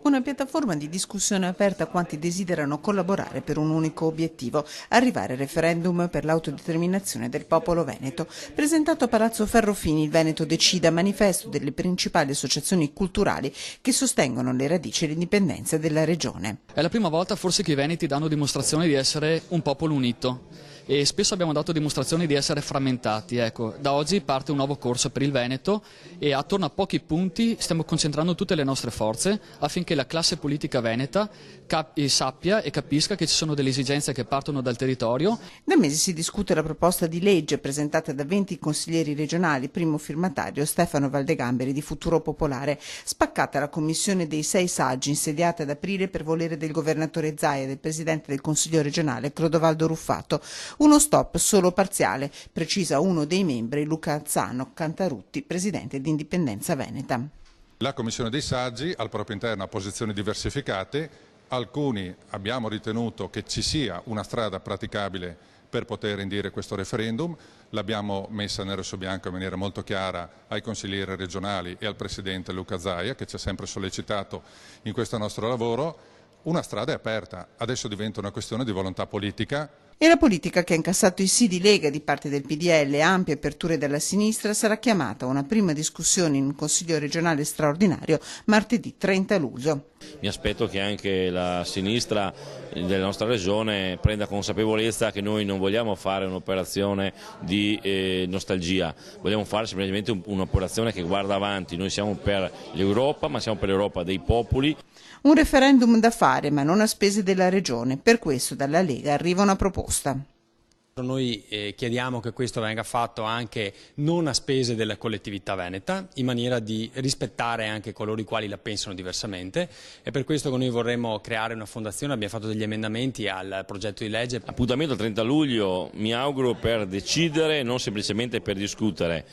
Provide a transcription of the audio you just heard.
Una piattaforma di discussione aperta a quanti desiderano collaborare per un unico obiettivo, arrivare al referendum per l'autodeterminazione del popolo veneto. Presentato a Palazzo Ferrofini, il Veneto Decida, manifesto delle principali associazioni culturali che sostengono le radici e l'indipendenza della regione. È la prima volta forse che i veneti danno dimostrazione di essere un popolo unito. E spesso abbiamo dato dimostrazioni di essere frammentati. Ecco, da oggi parte un nuovo corso per il Veneto e attorno a pochi punti stiamo concentrando tutte le nostre forze affinché la classe politica veneta sappia e capisca che ci sono delle esigenze che partono dal territorio. Da mesi si discute la proposta di legge presentata da 20 consiglieri regionali, primo firmatario Stefano Valdegamberi di Futuro Popolare, spaccata la commissione dei 6 saggi insediata ad aprile per volere del governatore Zaia e del presidente del Consiglio regionale Clodovaldo Ruffato. Uno stop solo parziale, precisa uno dei membri, Luca Azzano Cantarutti, presidente di Indipendenza Veneta. La Commissione dei Saggi al proprio interno ha posizioni diversificate, alcuni abbiamo ritenuto che ci sia una strada praticabile per poter indire questo referendum, l'abbiamo messa nero su bianco in maniera molto chiara ai consiglieri regionali e al presidente Luca Zaia che ci ha sempre sollecitato in questo nostro lavoro. Una strada è aperta, adesso diventa una questione di volontà politica. E la politica, che ha incassato i sì di Lega di parte del PDL e ampie aperture dalla sinistra, sarà chiamata a una prima discussione in un Consiglio regionale straordinario martedì 30 luglio. Mi aspetto che anche la sinistra della nostra regione prenda consapevolezza che noi non vogliamo fare un'operazione di nostalgia, vogliamo fare semplicemente un'operazione che guarda avanti. Noi siamo per l'Europa, ma siamo per l'Europa dei popoli. Un referendum da fare, ma non a spese della regione. Per questo dalla Lega arriva una proposta. Noi chiediamo che questo venga fatto anche non a spese della collettività veneta, in maniera di rispettare anche coloro i quali la pensano diversamente. È per questo che noi vorremmo creare una fondazione, abbiamo fatto degli emendamenti al progetto di legge. Appuntamento il 30 luglio, mi auguro per decidere, non semplicemente per discutere.